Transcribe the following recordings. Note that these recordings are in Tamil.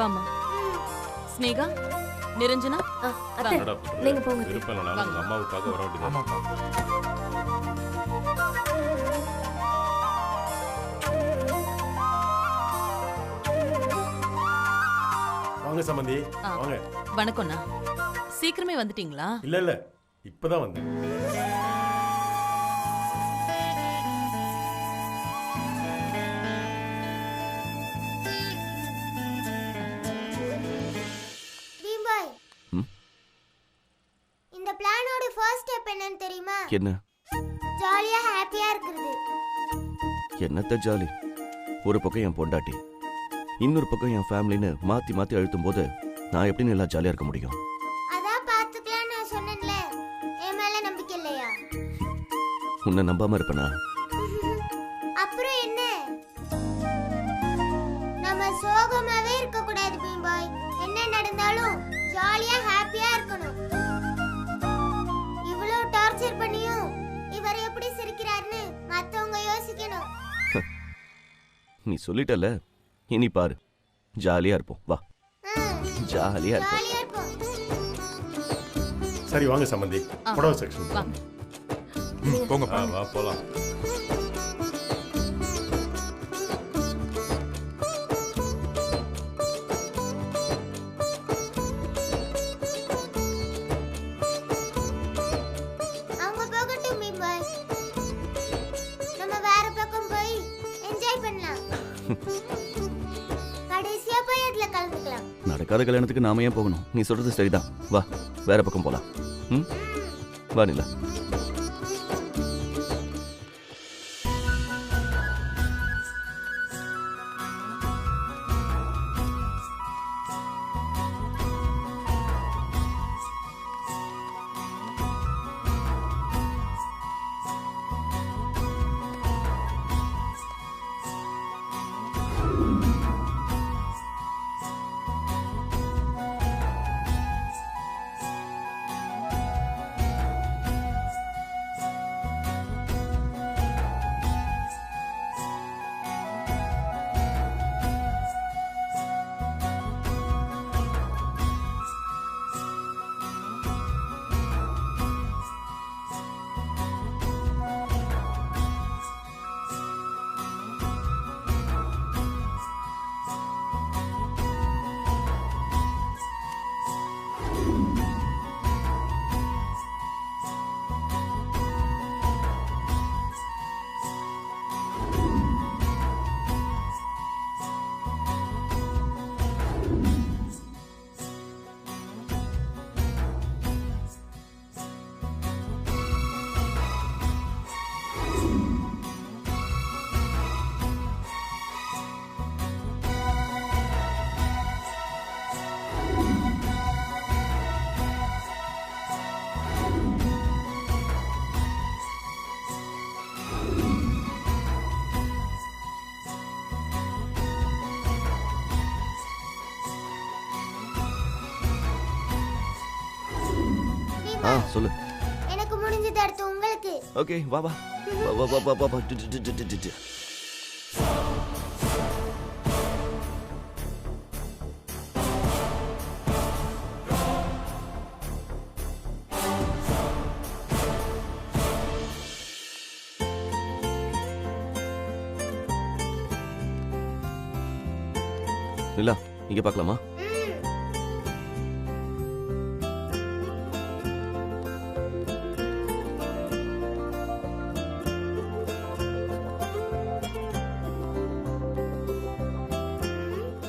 வாமா. ஸ்னேகா, நிரஞ்சனா, அத்தை நீங்க போங்க. விருப்பம் இல்லைனாலும் உங்க அம்மாவுக்காக வர வேண்டியது. ஆமாப்பா. வாங்க சம்பந்தி, வாங்க. வணக்கம்ண்ணா. சீக்கிரமே வந்துட்டீங்களா? இல்ல இல்ல, இப்பதான் வந்தேன். பீம்பாய், இந்த பிளானோட ஃபர்ஸ்ட் ஸ்டெப் என்னன்னு தெரியுமா? என்ன? ஜாலியா ஹாப்பியா இருக்குது. என்னத்த ஜாலி? ஒரு பக்கம் என் பொண்டாட்டி, இன்னொரு பக்கம் என் ஃபேமிலின்னு மாத்தி மாத்தி அழுத்தும் போது நான் எப்படி நல்லா ஜாலியா இருக்க முடியும்? அதான் பாத்துக்கலாம் நான் சொன்னேன்ல. என் மேல நம்பிக்கை இல்லையா? உன்னை நம்பாம இருப்பேனா? அப்புறம் என்ன? நம்ம சோகமாவே இருக்க கூடாது பீம்பாய். என்ன நடந்தாலும் ஜாலியா ஹாப்பியா இருக்கணும். இவ்வளவு டார்ச்சர் பண்ணியும் இவர் எப்படி சிரிக்கிறாருன்னு மத்தவங்க யோசிக்கணும். நீ சொல்லிட்டல, இனி பாரு, ஜாலியா இருப்போம். வா, ஜாலியா இருப்போம். ஜாலியா இருப்போம். சரி வாங்க சம்பந்தி, புடவை செக்ஷன். வாங்க. போங்கப்பா. வா போலாம். அவங்க போகட்டும் பீம்பாய். நம்ம வேற பக்கம் போய் என்ஜாய் பண்ணலாம். கடைசியா போய் அதுல கலந்துக்கலாம். நடக்காத கல்யாணத்துக்கு நாம ஏன் போகணும்? நீ சொல்றது சரிதான். வா, வேற பக்கம் போலாம். ம், வா நிலா. சொல்லு. எனக்கு முடிஞ்சது, அடுத்து உங்களுக்கு. ஓகே, வா வா வா வா வா வா வா. நிலா, இங்க பார்க்கலாமா?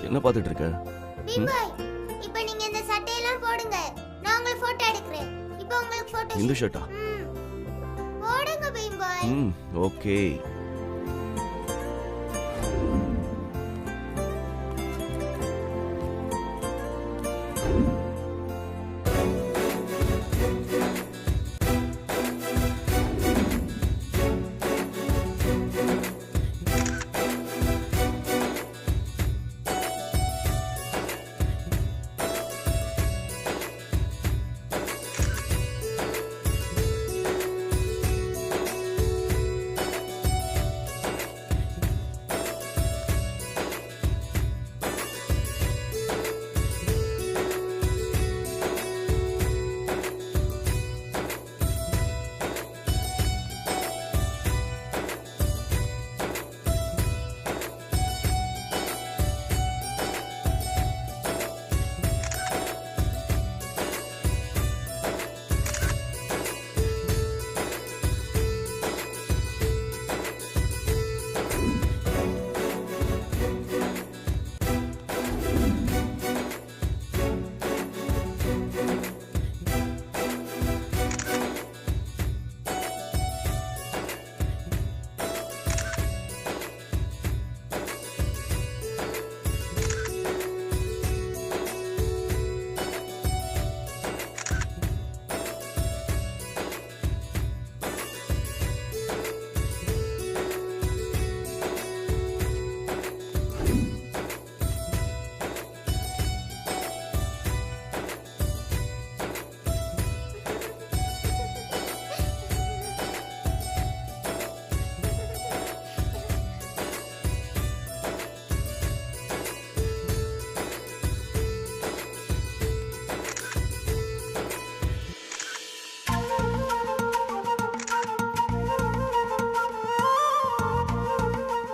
என்ன பார்த்துட்டு இருக்க? பீம்பாய், இப்போ நீங்க இந்த சட்டையெல்லாம் போடுங்க. நான் உங்களுக்கு போட்டோ எடுக்கிறேன். இப்போ உங்களுக்கு போட்டோ. இந்த ஷர்ட்டா? போடுங்க பீம்பாய். ஓகே.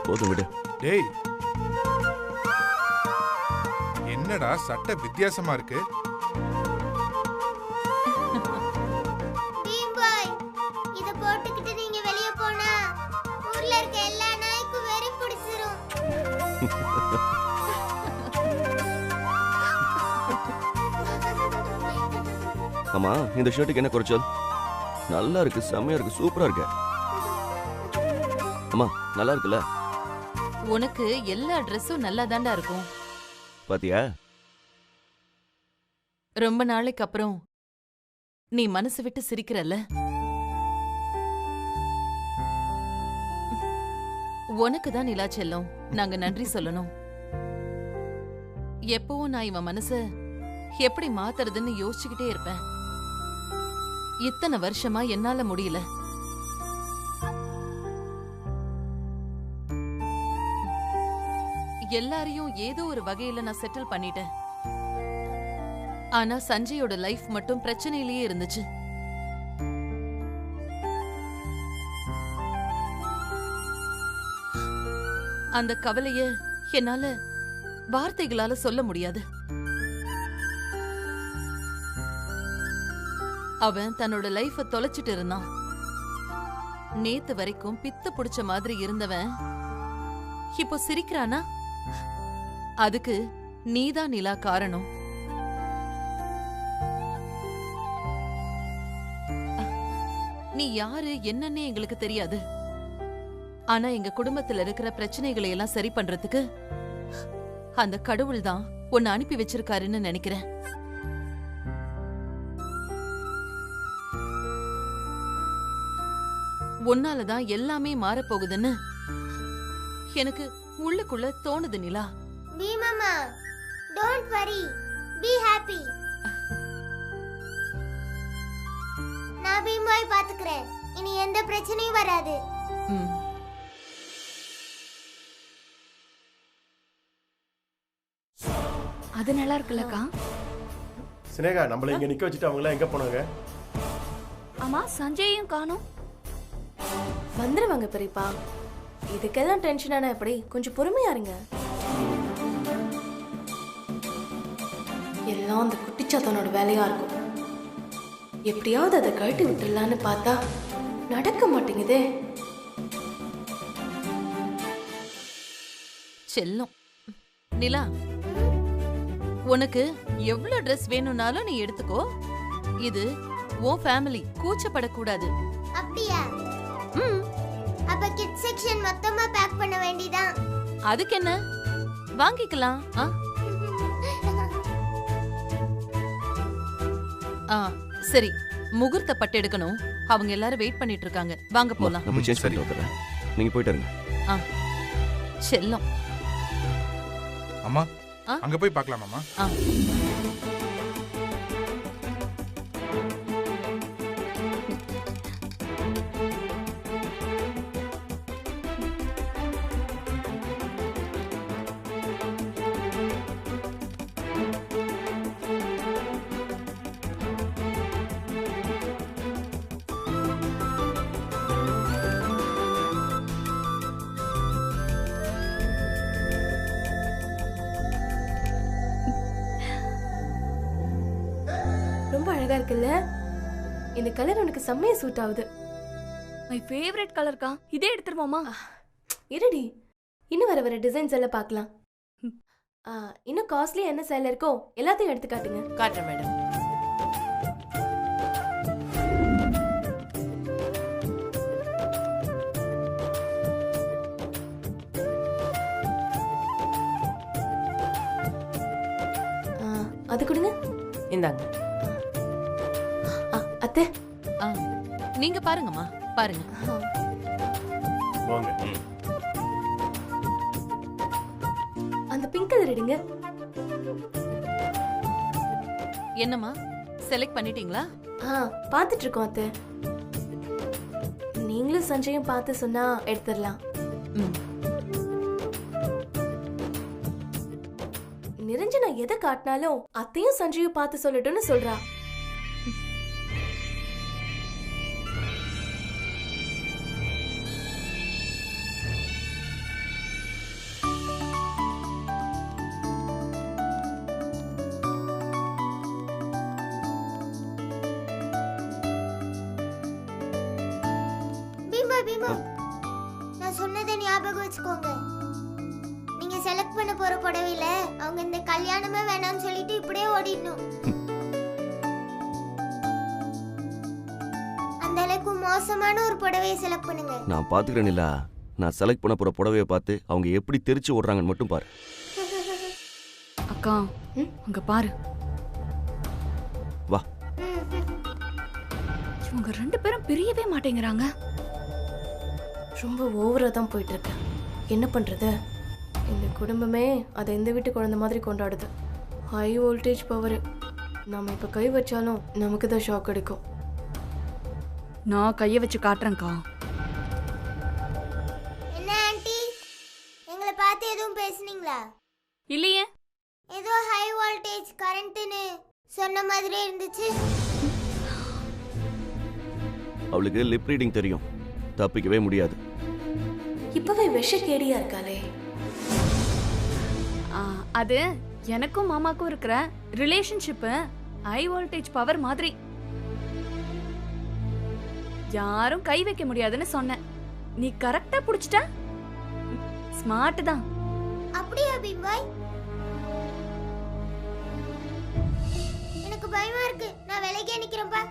போதும் விடு. டேய் என்னடா சட்டை வித்தியாசமா இருக்கு? பீம் பாய், இத போட்டுக்கிட்டு நீங்க வெளிய போனா ஊர்ல இருக்க எல்லா நாய்க்கும் வெறி பிடிச்சிரும். ஆமா, இந்த ஷர்ட்டுக்கு என்ன குறைச்சல்? நல்லா இருக்கு, செம்மையா இருக்கு, சூப்பரா இருக்கு. அம்மா நல்லா இருக்குல்ல? உனக்கு எல்லா ட்ரெஸ்ஸும் நல்லா தாண்டா இருக்கும். பாத்தியா? ரொம்ப நாளைக்கு அப்புறம் நீ மனசு விட்டு சிரிக்கிறல்ல? உனக்கு தான் நிலா செல்லம் நாங்க நன்றி சொல்லணும். எப்பவும் நான் இவன் மனச எப்படி மாத்துறதுன்னு யோசிச்சுக்கிட்டே இருப்பேன். இத்தனை வருஷமா என்னால முடியல. எல்லாரையும் ஏதோ ஒரு வகையில நான் செட்டில் பண்ணிட்டேன். ஆனா சஞ்சயோட லைஃப் மட்டும் பிரச்சனையிலேயே இருந்துச்சு. அந்த கவலைய என்னால வார்த்தைகளால சொல்ல முடியாது. அவன் தன்னோட லைஃப தொலைச்சிட்டு இருந்தான். நேத்து வரைக்கும் பித்து புடிச்ச மாதிரி இருந்தவன் இப்போ சிரிக்கிறானா? அதுக்கு நீதான் நிலா காரணம். நீ யாரு என்னன்னே எங்களுக்கு தெரியாது. ஆனா எங்க குடும்பத்துல இருக்கிற பிரச்சனைகளை எல்லாம் சரி பண்றதுக்கு அந்த கடவுள் தான் உன்னை அனுப்பி வச்சிருக்காருன்னு நினைக்கிறேன். உன்னாலதான் எல்லாமே மாறப்போகுதுன்னு எனக்கு உள்ளுக்குள்ள தோணுது நிலா. பீம் அம்மா, டோன்ட் வரி, பி ஹாப்பி. நான் பீம் பாய் பாத்துக்கிறேன். இனி எந்த பிரச்சனையும் வராது. ம். அது நல்லா இருக்குல்லக்கா. சினேகா, நம்மள இங்க நிக்க வச்சுட்டு அவங்களாம் எங்க போனாங்க? ஆமா, சஞ்சயையும் காணோம். வந்துருவாங்க பெரியப்பா. இதுக்கெல்லாம் டென்ஷன் ஆனா எப்படி? கொஞ்சம் பொறுமையா இருங்க. எல்லாம் அந்த குட்டிச்சாத்தனோட வேலையா இருக்கும். எப்படியாவது அதை கழட்டி விட்டுடலான்னு பார்த்தா நடக்க மாட்டேங்குதே. செல்லம். நிலா, உனக்கு எவ்வளவு Dress வேணும்னாலும் நீ எடுத்துக்கோ. இது உன் ஃபேமிலி, கூச்சப்படக்கூடாது. அப்படியா? ம். அப்ப கிட்ஸ் செக்ஷன் மொத்தமா பேக் பண்ண வேண்டியதான். அதுக்கு என்ன, வாங்கிக்கலாம். சரி, முகூர்த்த பட்டு எடுக்கணும். அவங்க எல்லாரும் வெயிட் பண்ணிட்டு இருக்காங்க. வாங்க போலாம். நம்ம சேஞ்ச் பண்ணி வந்துடுறேன். நீங்க போயிட்டு இருங்க. செல்லம். அம்மா அங்க போய் பார்க்கலாமாம்மா? ரொம்ப அழகா இருக்குல்ல? இந்த கலர் உனக்கு செம்மையா சூட் ஆகுது. மை ஃபேவரட் கலர்க்கா. இதே எடுத்துருவோமா? இருடி, இன்னும் வர வர டிசைன்ஸ் எல்லாம் பார்க்கலாம். இன்னும் காஸ்ட்லி என்ன சேல இருக்கோ எல்லாத்தையும் எடுத்து காட்டுங்க. காட்டுறேன் மேடம். அது கொடுங்க. இந்தாங்க. அத்தை, நீங்க பாருங்கம்மா, பாருங்க. வாங்க. அந்த பிங்க் கலர் எடுங்க. என்னம்மா, செலக்ட் பண்ணிட்டீங்களா? பார்த்துட்டு இருக்கோம் அத்தை. நீங்களும் சஞ்சயும் பார்த்து சொன்னா எடுத்துடலாம். நிரஞ்சனா எதை காட்டினாலும் அத்தையும் சஞ்சயும் பார்த்து சொல்லட்டும்னு சொல்றா. ஞாபகம் வச்சுக்கோங்க. நீங்க செலக்ட் பண்ண போற புடவையில அவங்க இந்த கல்யாணமே வேணாம்னு சொல்லிட்டு இப்படியே ஓடிடணும். அந்த அளவுக்கு மோசமான ஒரு புடவையை செலக்ட் பண்ணுங்க. நான் பாத்துக்கிறேன் இல்ல. நான் செலக்ட் பண்ண போற புடவையை பார்த்து அவங்க எப்படி தெரிச்சு ஓடுறாங்கன்னு மட்டும் பாரு. அக்கா அங்க பாரு. வா. இவங்க 2 பேரும் பிரியவே மாட்டேங்கிறாங்க. ரொம்ப ஓவரா தான் போயிட்டு இருக்கு. என்ன பண்றது? இந்த குடும்பமே அதை இந்த வீட்டு குழந்தை மாதிரி கொண்டாடுது. High voltage power. நாம இப்ப கை வச்சாலும் நமக்கு தான் ஷாக் அடிக்கும். நான் கைய வச்சு காட்டுறேன்க்கா. என்ன ஆன்ட்டி, எங்களை பார்த்து எதுவும் பேசுனீங்களா? இல்லையே. ஏதோ ஹை வோல்டேஜ் கரண்ட்னு சொன்ன மாதிரி இருந்துச்சு. அவளுக்கு லிப் ரீடிங் தெரியும், தப்பிக்கவே முடியாது. இப்பவே விஷ கேடியா இருக்காளே. அது எனக்கும் மாமாக்கும் இருக்கிற ரிலேஷன்ஷிப் ஹை வோல்டேஜ் பவர் மாதிரி. யாரும் கை வைக்க முடியாதுன்னு சொன்னேன். நீ கரெக்டா புடிச்சிட்ட. ஸ்மார்ட் தான். அப்படியா பிம்பாய்? எனக்கு பயமா இருக்கு. நான் விலகி நிக்கிறேன்ப்பா.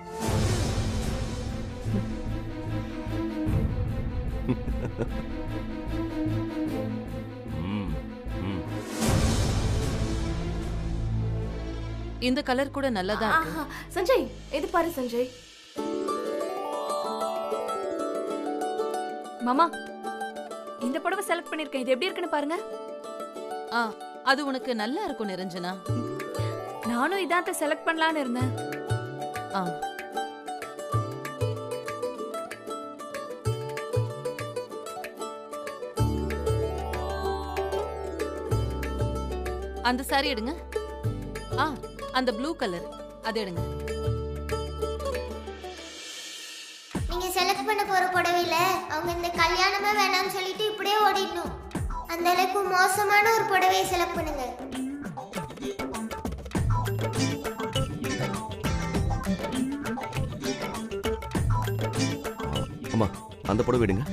இந்த கலர் கூட நல்லதா இருக்கு. சஞ்சய், இது பாரு சஞ்சய். மாமா, இந்த புடவை செலக்ட் பண்ணிருக்கேன். இது எப்படி இருக்குன்னு பாருங்க. அது உனக்கு நல்லா இருக்கும் நிரஞ்சனா. நானும் இதாத்த செலக்ட் பண்ணலான்னு இருந்தேன். அந்த சாரி எடுங்க. அந்த ப்ளூ கலர் அது எடுங்க. நீங்க செலக்ட் பண்ண போற புடவையில அவங்க இந்த கல்யாணமே வேணாம்னு சொல்லிட்டு இப்படியே ஓடிடணும். அந்த அளவுக்கு மோசமான ஒரு புடவையை செலக்ட் பண்ணுங்க. அம்மா, அந்த புடவை எடுங்க.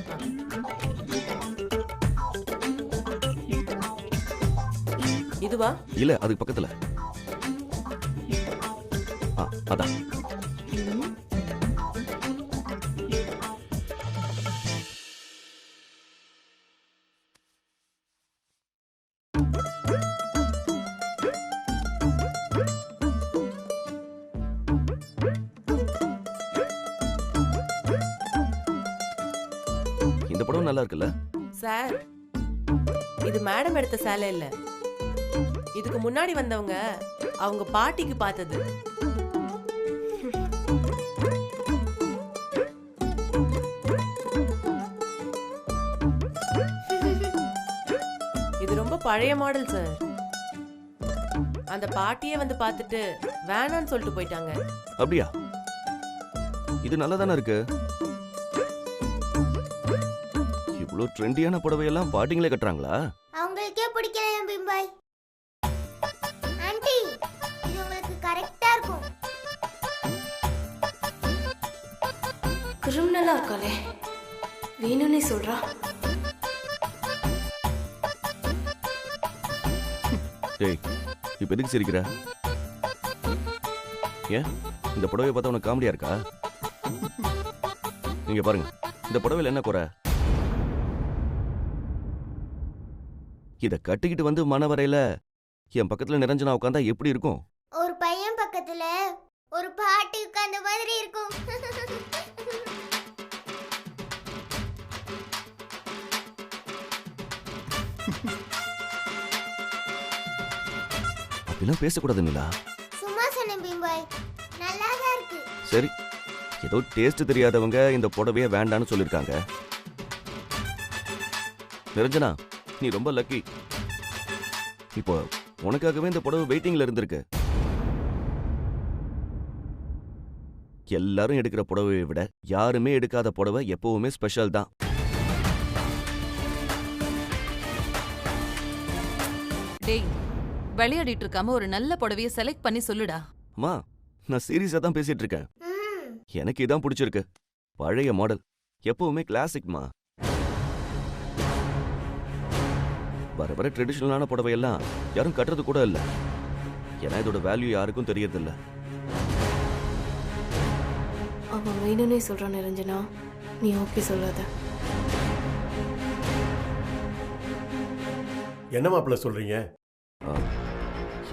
இதுவா? இல்ல, அதுக்கு பக்கத்துல. அதான். இந்த படம் நல்லா இருக்குல்ல சார்? இது மேடம் எடுத்த சேலை இல்ல. இதுக்கு முன்னாடி வந்தவங்க அவங்க பாட்டிக்கு பார்த்தது. இது ரொம்ப பழைய மாடல் சார். அந்த பாட்டியே வந்து பார்த்துட்டு வேணான்னு சொல்லிட்டு போயிட்டாங்க. அப்படியா? இது நல்லா தானே இருக்கு. இவ்வளவு ட்ரெண்டியான புடவையெல்லாம் பாட்டிங்களே கட்டுறாங்களா? அவங்களுக்கே பிடிக்கல என் பிம்பாய். ஆன்ட்டி, இது உங்களுக்கு கரெக்டா இருக்கும். கிரிமினலா இருக்காளே, வேணும்னே சொல்றா. டேய், இப்ப எதுக்கு சிரிக்கிற? ஏன் இந்த புடவை பார்த்தா உனக்கு காமெடியா இருக்கா? நீங்க பாருங்க, இந்த புடவையில என்ன குறை? இத கட்டிக்கிட்டு வந்து மனவரையில என் பக்கத்துல நிரஞ்சனா உட்காந்தா எப்படி இருக்கும்? ஒரு பையன் பக்கத்துல ஒரு பாட்டி உட்கார்ந்த மாதிரி இருக்கும். அப்படிலாம் பேசக்கூடாது நிலா. சும்மா சொன்னேன் பிம்பாய், நல்லாதான் இருக்கு. சரி, ஏதோ டேஸ்ட் தெரியாதவங்க இந்த புடவைய வேண்டான்னு சொல்லிருக்காங்க. நிரஞ்சனா, நீ ரொம்ப லக்கி. இப்போ உனக்காகவே இந்த புடவை வெயிட்டிங்ல இருந்திருக்கு. எல்லாரும் எடுக்கிற புடவையை விட யாருமே எடுக்காத புடவை எப்பவுமே ஸ்பெஷல் தான். டேய், விளையாடிட்டு இருக்காம ஒரு நல்ல புடவைய செலக்ட் பண்ணி சொல்லுடா. அம்மா, நான் சீரியஸா தான் பேசிட்டு இருக்கேன். எனக்கு இதான் பிடிச்சிருக்கு. பழைய மாடல், எப்பவுமே கிளாசிக்மா. வர வர ட்ரெடிஷ்னலான புடவையெல்லாம் யாரும் கட்டுறது கூட இல்லை. ஏன்னா இதோட வேல்யூ யாருக்கும் தெரியறதில்ல. அவன் வேணும்னே சொல்றான் நிரஞ்சனா, நீ ஓகே சொல்லாத. என்ன மாப்பிள்ள சொல்றீங்க?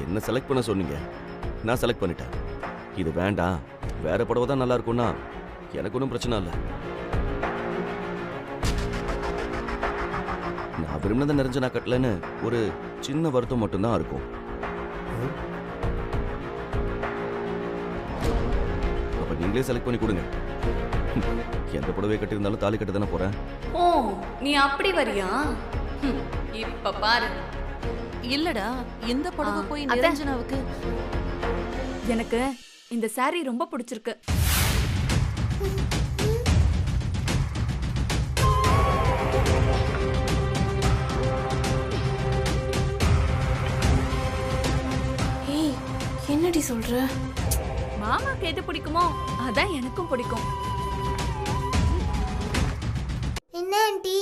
என்ன செலக்ட் பண்ண சொன்னீங்க, நான் செலக்ட் பண்ணிட்டேன். இது வேண்டாம், வேற புடவை தான் நல்லா இருக்கும்னா எனக்கு ஒன்றும் பிரச்சனை இல்லை. நான் விரும்பினதை நிரஞ்சனா கட்டலன்னு ஒரு சின்ன வருத்தம் மட்டும்தான் இருக்கும். அப்ப நீங்களே செலக்ட் பண்ணி கொடுங்க. எந்த புடவை கட்டியிருந்தாலும் தாலி கட்ட தானே போறேன். ஓ, நீ அப்படி வரியா? இப்ப பாரு. இல்லடா, இந்த புடவை போய் அதான். நிரஞ்சனாவுக்கு எனக்கு இந்த saree ரொம்ப பிடிச்சிருக்கு. ஏய், என்னடி சொல்ற? மாமாக்கு எது பிடிக்குமோ அதான் எனக்கும் பிடிக்கும். என்ன ஆண்டி,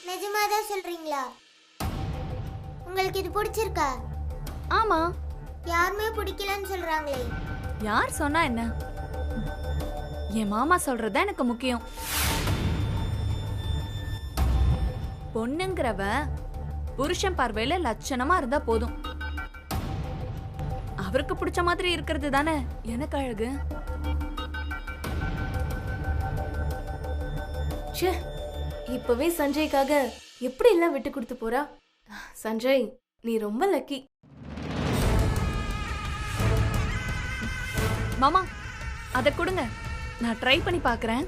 நிஜமா தான் சொல்றீங்களா? உங்களுக்கு இது பிடிச்சிருக்கா? ஆமா, யாருமே பிடிக்கலன்னு சொல்றாங்களே. யார் சொன்னா என்ன? என் மாமா சொல்றதா எனக்கு முக்கியம். பொண்ணுங்கிறவ புருஷன் பார்வையில லட்சணமா இருந்தா போதும். அவருக்கு பிடிச்ச மாதிரி இருக்கிறது தானே எனக்கு அழகு. ச்சே, இப்பவே சஞ்சய்க்காக எப்படி எல்லாம் விட்டு கொடுத்து போறா. சஞ்சய், நீ ரொம்ப லக்கி. மாமா, அத கொடுங்க, நான் ட்ரை பண்ணி பார்க்கறேன்.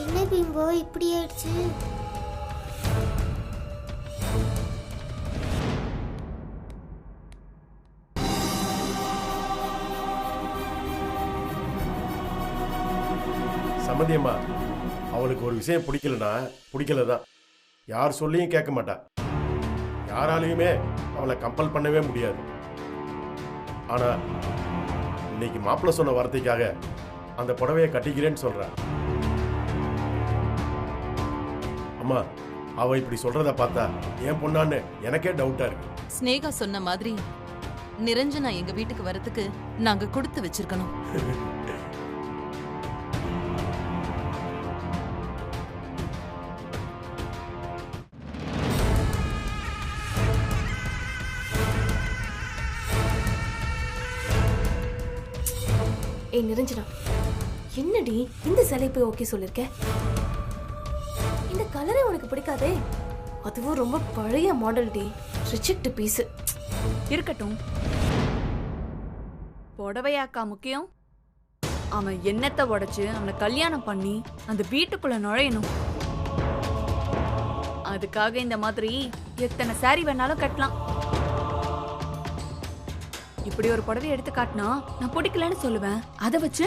என்ன பிம்போ இப்படி ஆயிடுச்சு? சம்மந்தியம்மா, அவளுக்கு ஒரு விஷயம் பிடிக்கலனா பிடிக்கலதான். யார் சொல்லியும் கேட்க மாட்டா. யாராலையுமே அவளை கம்பல் பண்ணவே முடியாது. ஆனா இன்னைக்கு மாப்பிள்ள சொன்ன வார்த்தைக்காக அந்த புடவையை கட்டிக்கிறேன்னு சொல்றா. அம்மா, அவ இப்படி சொல்றத பார்த்தா ஏன் பொண்ணான்னு எனக்கே டவுட்டா இருக்கு. ஸ்னேகா சொன்ன மாதிரி நிரஞ்சனா எங்க வீட்டுக்கு வரதுக்கு நாங்க கொடுத்து வச்சிருக்கணும். ஏய் நிரஞ்சனா, என்னடி இந்த சிலை போய் ஓகே சொல்லிருக்க? இந்த கலரே உனக்கு பிடிக்காதே? அதுவும் ரொம்ப பழைய மாடல் டி, ரிஜெக்ட் பீஸ். இருக்கட்டும், புடவையாக்கா முக்கியம்? அவன் எண்ணத்தை உடைச்சு அவனை கல்யாணம் பண்ணி அந்த வீட்டுக்குள்ள நுழையணும். அதுக்காக இந்த மாதிரி எத்தனை saree வேணாலும் கட்டலாம். இப்படி ஒரு புடவை எடுத்து காட்டினா நான் பிடிக்கலன்னு சொல்லுவேன். அதை வச்சு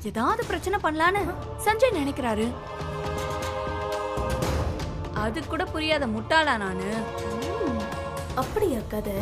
ஏதாவது பிரச்சனை பண்ணலான்னு சஞ்சய் நினைக்கிறாரு. அது கூட புரியாத முட்டாளா நானு. அப்படியா கதை?